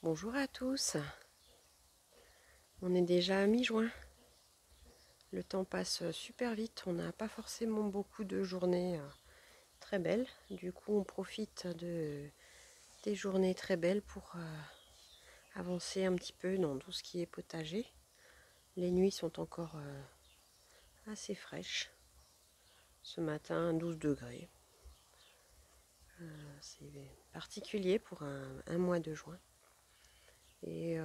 Bonjour à tous, on est déjà à mi-juin. Le temps passe super vite, on n'a pas forcément beaucoup de journées très belles. Du coup, on profite des journées très belles pour avancer un petit peu dans tout ce qui est potager. Les nuits sont encore assez fraîches. Ce matin, 12 degrés. C'est particulier pour un mois de juin. Et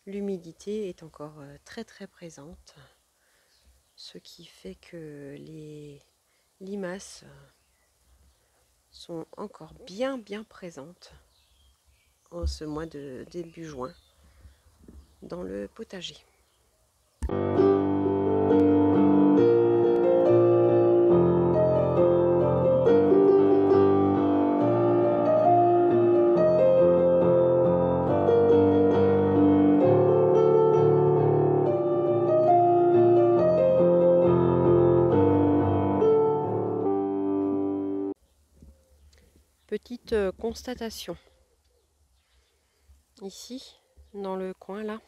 l'humidité est encore très présente, ce qui fait que les limaces sont encore bien présentes en ce mois de début juin dans le potager. Petite constatation. Ici, dans le coin là,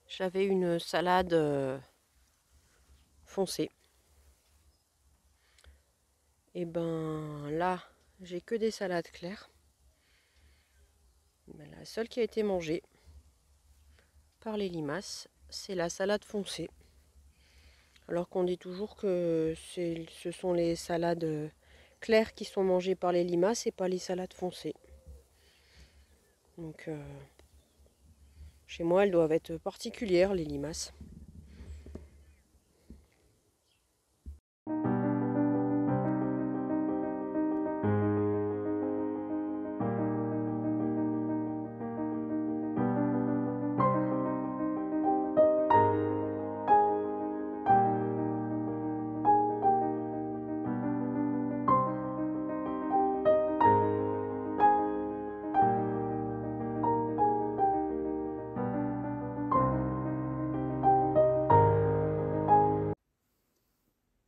j'avais une salade foncée. Et ben là, j'ai que des salades claires. Mais la seule qui a été mangée par les limaces, c'est la salade foncée. Alors qu'on dit toujours que ce sont les salades claires qui sont mangées par les limaces et pas les salades foncées. Donc chez moi, elles doivent être particulières, les limaces.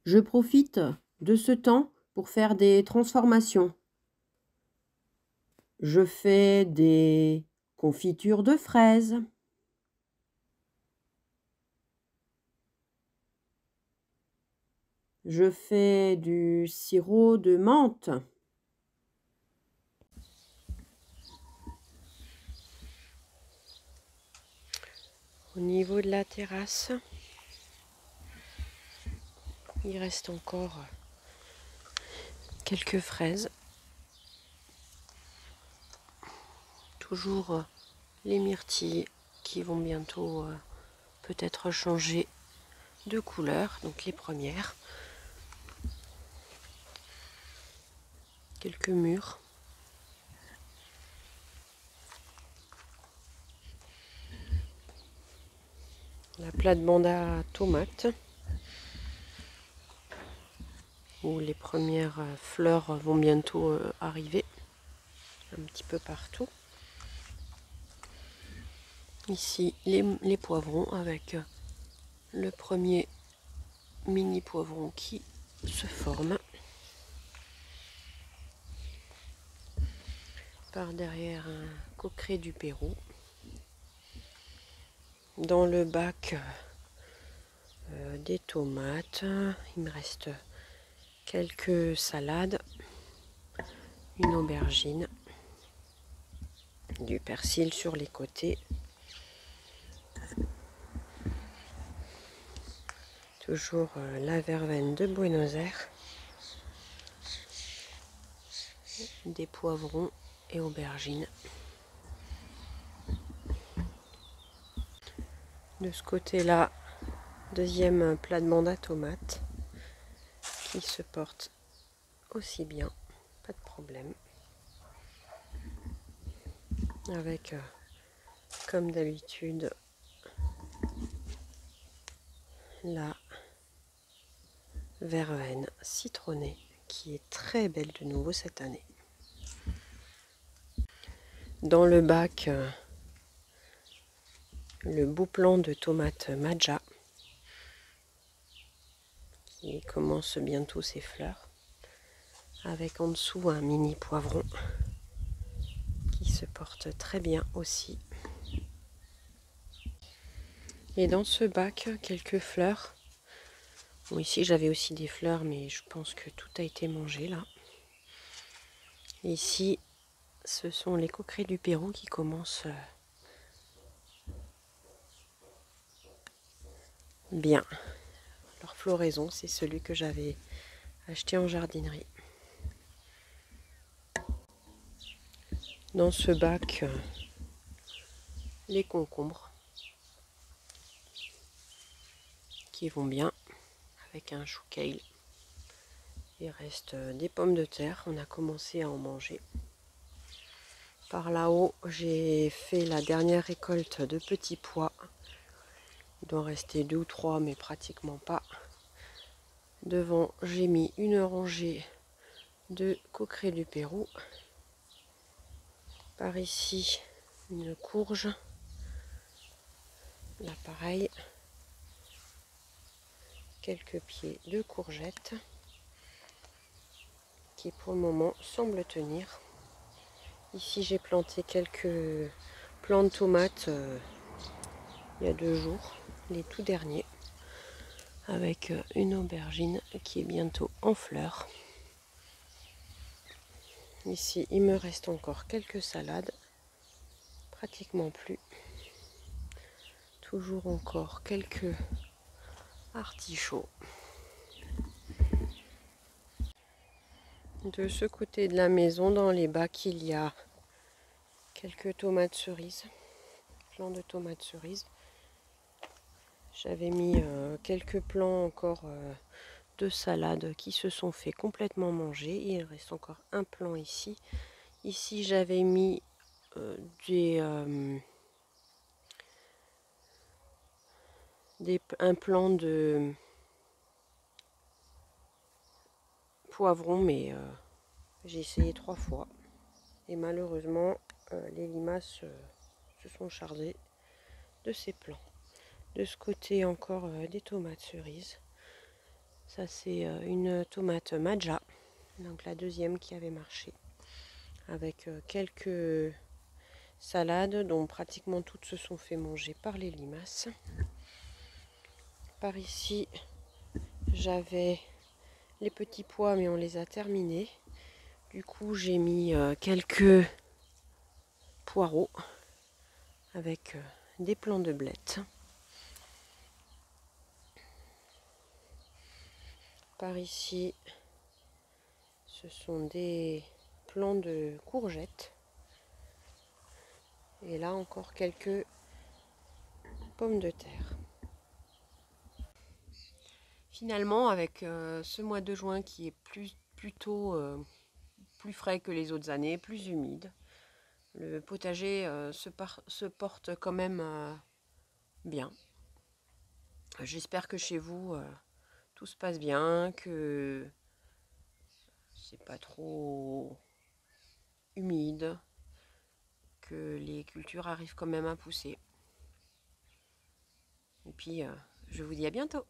Je profite de ce temps pour faire des transformations. Je fais des confitures de fraises. Je fais du sirop de menthe. Au niveau de la terrasse, il reste encore quelques fraises. Toujours les myrtilles qui vont bientôt peut-être changer de couleur, donc les premières. Quelques mûres. La plate-bande à tomates, où les premières fleurs vont bientôt arriver, un petit peu partout. Ici, les poivrons avec le premier mini poivron qui se forme. Par derrière, un coqueret du Pérou. Dans le bac, des tomates. Il me reste quelques salades, une aubergine, du persil sur les côtés. Toujours la verveine de Buenos Aires, des poivrons et aubergines. De ce côté-là, deuxième plate-bande à tomates qui se porte aussi bien, pas de problème. Avec, comme d'habitude, la verveine citronnée qui est très belle de nouveau cette année. Dans le bac, le beau plant de tomates Maja qui commence bientôt ses fleurs, avec en dessous un mini poivron qui se se porte très bien aussi. Et dans ce bac, quelques fleurs. Bon, ici j'avais aussi des fleurs, mais je pense que tout a été mangé là. Et ici, ce sont les coquerets du Pérou qui commencent bien. Leur floraison, c'est celui que j'avais acheté en jardinerie. Dans ce bac, les concombres qui vont bien avec un chou kale. Il reste des pommes de terre, on a commencé à en manger. Par là-haut, j'ai fait la dernière récolte de petits pois. Il doit en rester 2 ou 3, mais pratiquement pas. Devant, j'ai mis une rangée de coquerets du Pérou. Par ici, une courge. Là, pareil. Quelques pieds de courgettes qui, pour le moment, semblent tenir. Ici, j'ai planté quelques plants de tomates il y a 2 jours, les tout derniers, avec une aubergine qui est bientôt en fleurs. Ici, il me reste encore quelques salades, pratiquement plus. Toujours encore quelques artichauts. De ce côté de la maison, dans les bacs, il y a quelques tomates cerises, plants de tomates cerises. J'avais mis quelques plants encore de salade qui se sont fait complètement manger. Il reste encore un plant ici. Ici, j'avais mis un plant de poivron, mais j'ai essayé 3 fois. Et malheureusement, les limaces se sont chargées de ces plants. De ce côté, encore des tomates cerises. Ça, c'est une tomate Madja, donc la deuxième qui avait marché. Avec quelques salades dont pratiquement toutes se sont fait manger par les limaces. Par ici, j'avais les petits pois, mais on les a terminés. Du coup, j'ai mis quelques poireaux avec des plants de blettes. Par ici, ce sont des plants de courgettes. Et là, encore quelques pommes de terre. Finalement, avec ce mois de juin qui est plutôt plus frais que les autres années, plus humide, le potager se porte quand même bien. J'espère que chez vous, tout se passe bien, que c'est pas trop humide, que les cultures arrivent quand même à pousser. Et puis, je vous dis à bientôt.